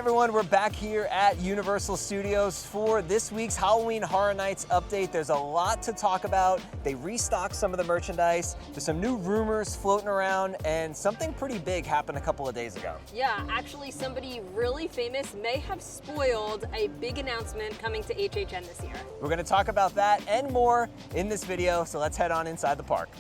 everyone, we're back here at Universal Studios for this week's Halloween Horror Nights update. There's a lot to talk about. They restocked some of the merchandise. There's some new rumors floating around, and something pretty big happened a couple of days ago. Yeah, actually somebody really famous may have spoiled a big announcement coming to HHN this year. We're gonna talk about that and more in this video, so let's head on inside the park.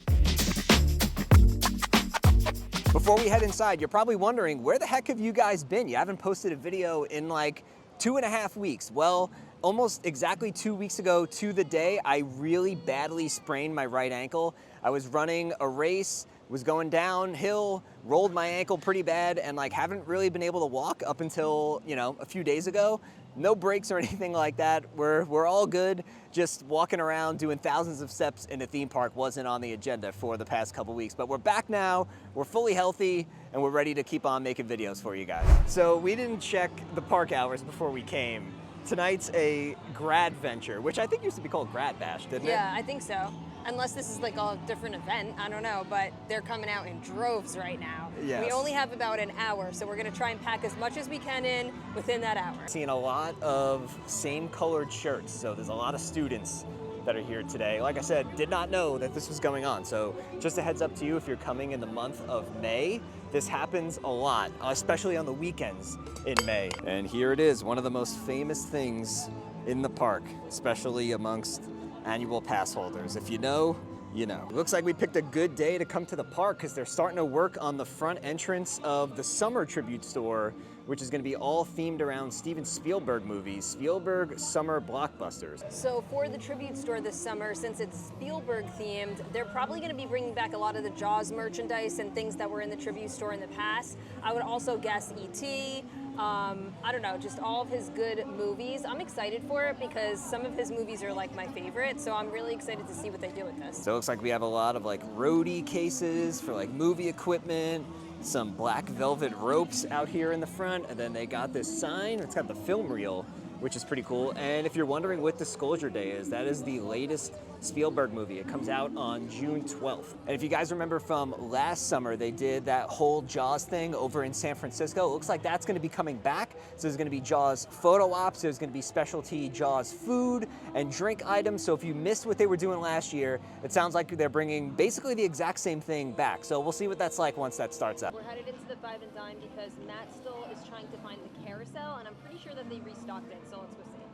Before we head inside, you're probably wondering, where the heck have you guys been? You haven't posted a video in like 2.5 weeks. Well, almost exactly 2 weeks ago to the day, I really badly sprained my right ankle. I was running a race, was going downhill, rolled my ankle pretty bad, and like haven't really been able to walk up until, a few days ago. No breaks or anything like that. We're all good. Just walking around doing thousands of steps in a theme park wasn't on the agenda for the past couple weeks, but we're back now, we're fully healthy, and we're ready to keep on making videos for you guys. So we didn't check the park hours before we came. Tonight's a grad venture, which I think used to be called Grad Bash, didn't it? Yeah, I think so. Unless this is like a different event, I don't know, but they're coming out in droves right now. Yes. We only have about an hour, so we're gonna try and pack as much as we can in within that hour. Seeing a lot of same colored shirts, so there's a lot of students that are here today. Like I said, did not know that this was going on, so just a heads up to you if you're coming in the month of May. This happens a lot, especially on the weekends in May. And here it is, one of the most famous things in the park, especially amongst annual pass holders. If you know, you know. It looks like we picked a good day to come to the park because they're starting to work on the front entrance of the summer tribute store, which is going to be all themed around Steven Spielberg movies, Spielberg summer blockbusters. So for the tribute store this summer, since it's Spielberg themed, they're probably going to be bringing back a lot of the Jaws merchandise and things that were in the tribute store in the past. I would also guess E.T., I don't know, just all of his good movies. I'm excited for it because some of his movies are like my favorite, so I'm really excited to see what they do with this. So it looks like we have a lot of like roadie cases for like movie equipment, some black velvet ropes out here in the front, and then they got this sign. It's got the film reel, which is pretty cool. And if you're wondering what Disclosure Day is, that is the latest Spielberg movie. It comes out on June 12th. And if you guys remember from last summer, they did that whole Jaws thing over in San Francisco. It looks like that's gonna be coming back. So there's gonna be Jaws photo ops, there's gonna be specialty Jaws food and drink items. So if you missed what they were doing last year, it sounds like they're bringing basically the exact same thing back. So we'll see what that's like once that starts up. We're headed into the Five and Dime because Matt still is trying to find the carousel, and I'm pretty sure that they restocked it, so let's go see.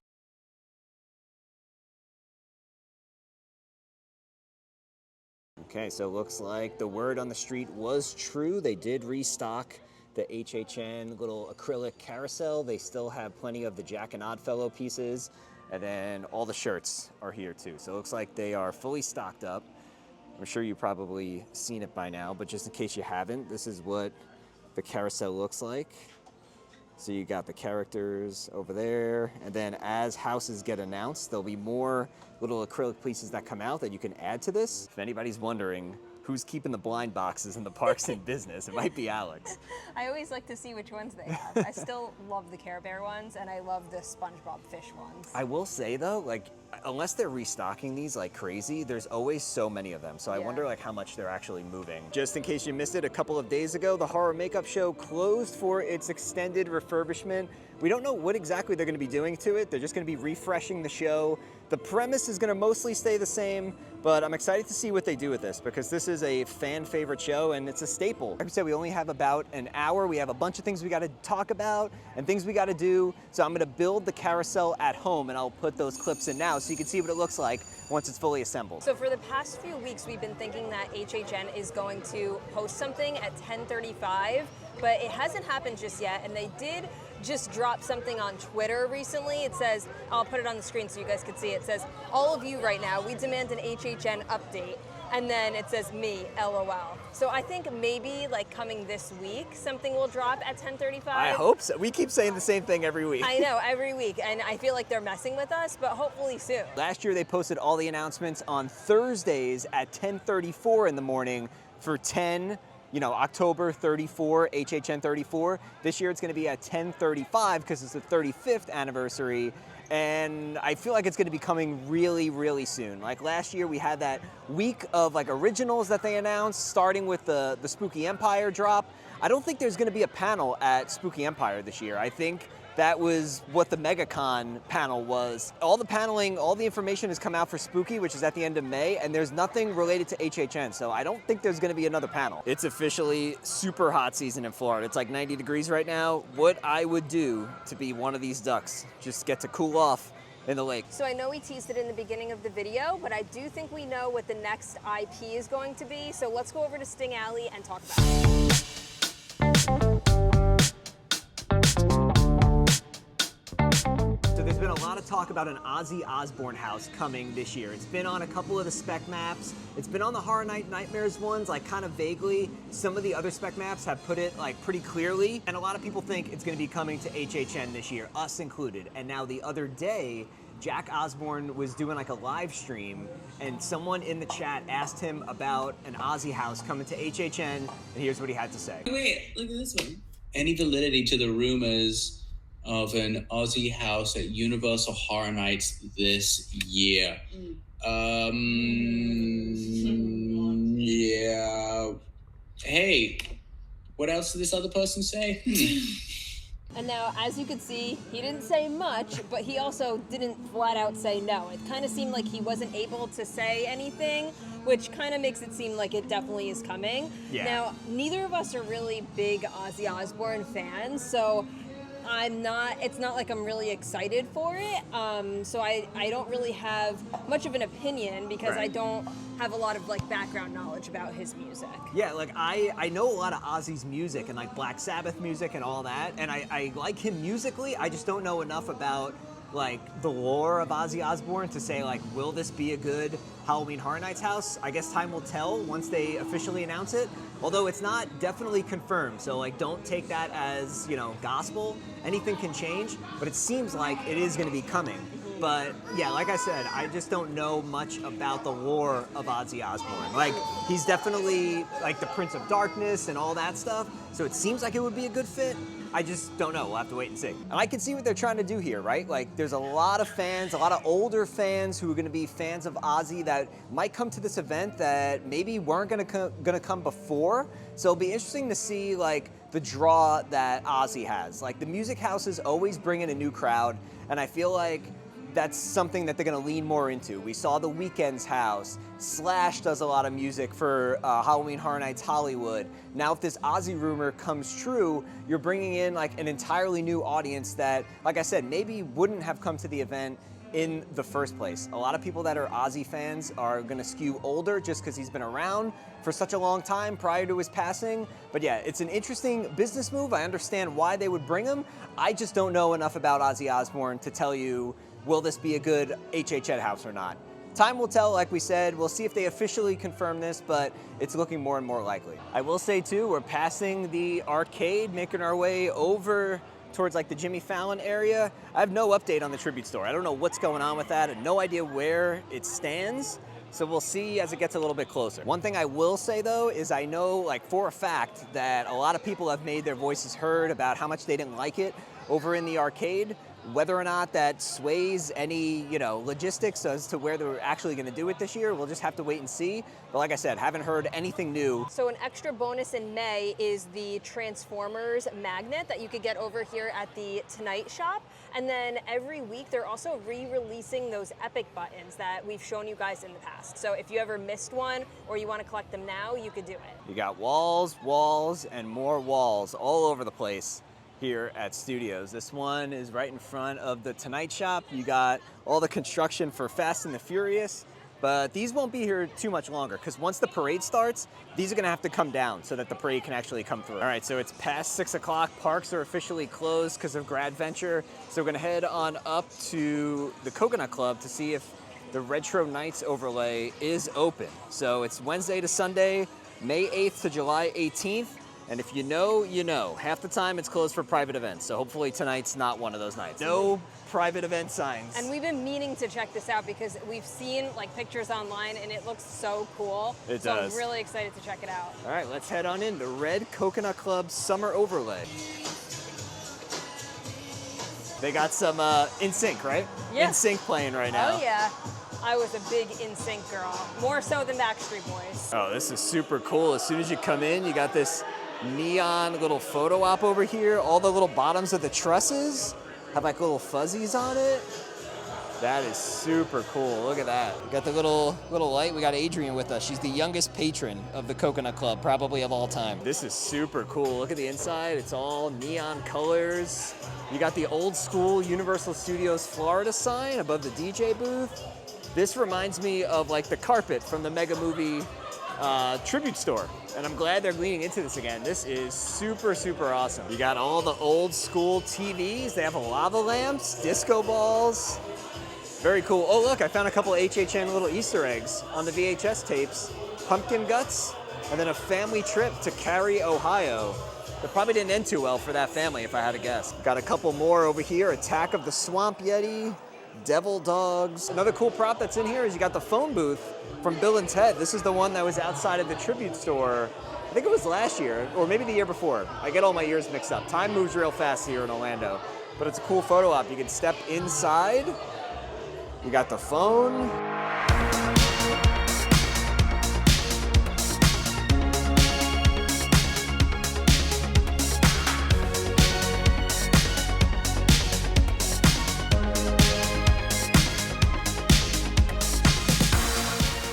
Okay, so it looks like the word on the street was true. They did restock the HHN little acrylic carousel. They still have plenty of the Jack and Oddfellow pieces, and then all the shirts are here too. So it looks like they are fully stocked up. I'm sure you've probably seen it by now, but just in case you haven't, this is what the carousel looks like. So you got the characters over there, and then as houses get announced, there'll be more little acrylic pieces that come out that you can add to this. If anybody's wondering who's keeping the blind boxes in the parks in business, it might be Alex. I always like to see which ones they have. I still love the Care Bear ones, and I love the SpongeBob fish ones. I will say though, like, unless they're restocking these like crazy, there's always so many of them. So I wonder like how much they're actually moving. Just in case you missed it, a couple of days ago, the Horror Makeup Show closed for its extended refurbishment. We don't know what exactly they're gonna be doing to it. They're just gonna be refreshing the show. The premise is gonna mostly stay the same, but I'm excited to see what they do with this because this is a fan favorite show and it's a staple. Like I said, we only have about an hour. We have a bunch of things we gotta talk about and things we gotta do. So I'm gonna build the carousel at home and I'll put those clips in now so you can see what it looks like once it's fully assembled. So for the past few weeks, we've been thinking that HHN is going to post something at 10:35, but it hasn't happened just yet, and they did just drop something on Twitter recently. It says, I'll put it on the screen so you guys can see it. It says, all of you right now, we demand an HHN update. And then it says me, LOL. So I think maybe like coming this week, something will drop at 10:35. I hope so. We keep saying the same thing every week. I know, every week. And I feel like they're messing with us, but hopefully soon. Last year they posted all the announcements on Thursdays at 10:34 in the morning for October 34, HHN 34. This year it's gonna be at 10:35 because it's the 35th anniversary. And I feel like it's gonna be coming really, really soon. Like last year we had that week of like originals that they announced, starting with the Spooky Empire drop. I don't think there's going to be a panel at Spooky Empire this year. I think that was what the MegaCon panel was. All the paneling, all the information has come out for Spooky, which is at the end of May, and there's nothing related to HHN, so I don't think there's gonna be another panel. It's officially super hot season in Florida. It's like 90 degrees right now. What I would do to be one of these ducks, just get to cool off in the lake. So I know we teased it in the beginning of the video, but I do think we know what the next IP is going to be, so let's go over to Sting Alley and talk about it. So there's been a lot of talk about an Ozzy Osbourne house coming this year. It's been on a couple of the spec maps. It's been on the Horror Night Nightmares ones, like kind of vaguely. Some of the other spec maps have put it like pretty clearly. And a lot of people think it's gonna be coming to HHN this year, us included. And now the other day, Jack Osbourne was doing like a live stream and someone in the chat asked him about an Ozzy house coming to HHN, and here's what he had to say. Wait, look at this one. Any validity to the rumors of an Ozzy house at Universal Horror Nights this year? Yeah. Hey, what else did this other person say? And now, as you can see, he didn't say much, but he also didn't flat out say no. It kind of seemed like he wasn't able to say anything, which kind of makes it seem like it definitely is coming. Yeah. Now, neither of us are really big Ozzy Osbourne fans, so it's not like I'm really excited for it. So I don't really have much of an opinion because I don't have a lot of like background knowledge about his music. Yeah, like I know a lot of Ozzy's music and like Black Sabbath music and all that, and I like him musically. I just don't know enough about like the lore of Ozzy Osbourne to say like, will this be a good Halloween Horror Nights house? I guess time will tell once they officially announce it. Although it's not definitely confirmed, so like don't take that as, you know, gospel. Anything can change, but it seems like it is going to be coming. But yeah, like I said, I just don't know much about the lore of Ozzy Osbourne. Like, he's definitely like the Prince of Darkness and all that stuff, so it seems like it would be a good fit. I just don't know, we'll have to wait and see. And I can see what they're trying to do here, right? Like, there's a lot of fans, a lot of older fans who are gonna be fans of Ozzy that might come to this event that maybe weren't gonna come before. So it'll be interesting to see like the draw that Ozzy has. Like, the music houses always bring in a new crowd, and I feel like that's something that they're gonna lean more into. We saw The Weeknd's house. Slash does a lot of music for Halloween Horror Nights Hollywood. Now if this Ozzy rumor comes true, you're bringing in like an entirely new audience that, like I said, maybe wouldn't have come to the event in the first place. A lot of people that are Ozzy fans are gonna skew older just because he's been around for such a long time prior to his passing. But yeah, it's an interesting business move. I understand why they would bring him. I just don't know enough about Ozzy Osbourne to tell you, will this be a good HHN house or not? Time will tell, like we said. We'll see if they officially confirm this, but it's looking more and more likely. I will say too, we're passing the arcade, making our way over towards like the Jimmy Fallon area. I have no update on the tribute store. I don't know what's going on with that. I have no idea where it stands. So we'll see as it gets a little bit closer. One thing I will say though is I know like for a fact that a lot of people have made their voices heard about how much they didn't like it over in the arcade. Whether or not that sways any, you know, logistics as to where they're actually going to do it this year, we'll just have to wait and see. But like I said, haven't heard anything new. So an extra bonus in May is the Transformers magnet that you could get over here at the Tonight Shop. And then every week they're also re-releasing those epic buttons that we've shown you guys in the past. So if you ever missed one or you want to collect them now, you could do it. You got walls, walls, and more walls all over the place here at Studios. This one is right in front of the Tonight Shop. You got all the construction for Fast and the Furious, but these won't be here too much longer because once the parade starts, these are gonna have to come down so that the parade can actually come through. All right, so it's past 6 o'clock. Parks are officially closed because of Grad Venture. So we're gonna head on up to the Coconut Club to see if the Retro Nights overlay is open. So it's Wednesday to Sunday, May 8th to July 18th. And if you know, you know. Half the time it's closed for private events, so hopefully tonight's not one of those nights. No private event signs. And we've been meaning to check this out because we've seen like pictures online and it looks so cool. It so does. I'm really excited to check it out. All right, let's head on in to Red Coconut Club Summer Overlay. They got some NSYNC, right? Yeah. NSYNC playing right now. Oh yeah. I was a big NSYNC girl, more so than Backstreet Boys. Oh, this is super cool. As soon as you come in, you got this neon little photo op over here. All the little bottoms of the trusses have like little fuzzies on it. That is super cool. Look at that. We got the little light. We got Adrienne with us. She's the youngest patron of the Coconut Club, probably of all time. This is super cool. Look at the inside. It's all neon colors. You got the old school Universal Studios Florida sign above the DJ booth. This reminds me of like the carpet from the Mega Movie tribute store. And I'm glad they're leaning into this again. This is super, super awesome. You got all the old school TVs. They have lava lamps, disco balls. Very cool. Oh, look, I found a couple HHN little Easter eggs on the VHS tapes. Pumpkin guts, and then a family trip to Cary, Ohio. That probably didn't end too well for that family, if I had to guess. Got a couple more over here. Attack of the Swamp Yeti, Devil Dogs. Another cool prop that's in here is you got the phone booth from Bill and Ted. This is the one that was outside of the tribute store. I think it was last year, or maybe the year before. I get all my years mixed up. Time moves real fast here in Orlando. But it's a cool photo op. You can step inside. You got the phone.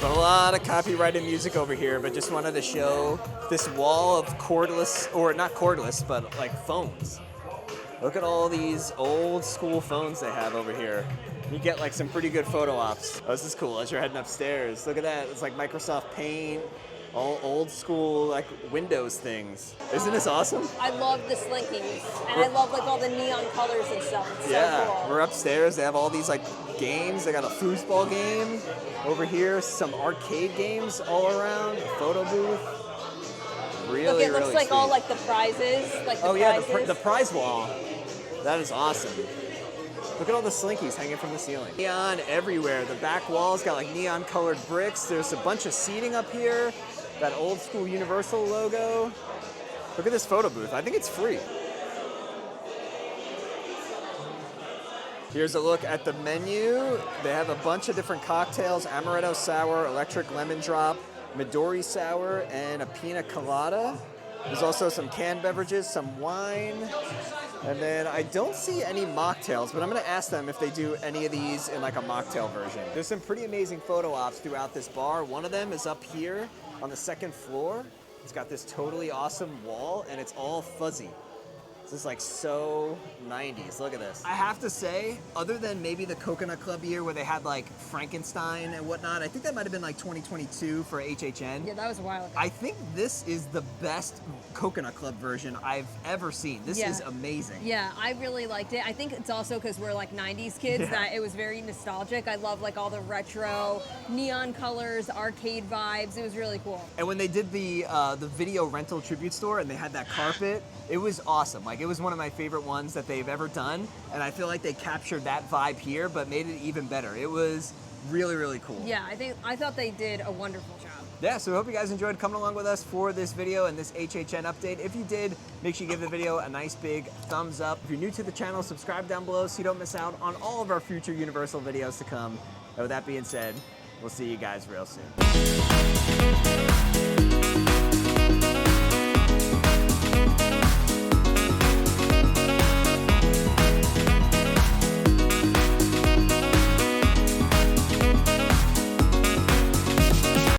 A lot of copyrighted music over here, but just wanted to show this wall of cordless, or not cordless, but like phones. Look at all these old school phones they have over here. You get like some pretty good photo ops. Oh, this is cool as you're heading upstairs. Look at that, it's like Microsoft Paint, all old school like Windows things. Isn't this awesome? I love the slinkies, and I love like all the neon colors and stuff. It's Yeah, so cool. we're upstairs. They have all these like games. They got a foosball game over here, some arcade games all around, a photo booth. Really, Look, it looks really like sweet. all like the prizes, like the Oh yeah, prizes. the prize wall. That is awesome. Look at all the slinkies hanging from the ceiling. Neon everywhere. The back wall's got like neon colored bricks. There's a bunch of seating up here. That old school Universal logo. Look at this photo booth. I think it's free. Here's a look at the menu. They have a bunch of different cocktails: amaretto sour, electric lemon drop, Midori sour, and a pina colada. There's also some canned beverages, some wine, and then I don't see any mocktails, but I'm gonna ask them if they do any of these in like a mocktail version. There's some pretty amazing photo ops throughout this bar. One of them is up here on the second floor. It's got this totally awesome wall, and it's all fuzzy. This is like so 90s. Look at this. I have to say, other than maybe the Coconut Club year where they had like Frankenstein and whatnot, I think that might have been like 2022 for HHN. Yeah, that was a while ago. I think this is the best Coconut Club version I've ever seen. This is amazing. Yeah, I really liked it. I think it's also because we're like 90s kids that it was very nostalgic. I love like all the retro neon colors, arcade vibes. It was really cool. And when they did the video rental tribute store and they had that carpet, it was awesome. Like, it was one of my favorite ones that they've ever done, and I feel like they captured that vibe here, but made it even better. It was really, really cool. Yeah, I thought they did a wonderful job. Yeah, so we hope you guys enjoyed coming along with us for this video and this HHN update. If you did, make sure you give the video a nice big thumbs up. If you're new to the channel, subscribe down below so you don't miss out on all of our future Universal videos to come. And with that being said, we'll see you guys real soon.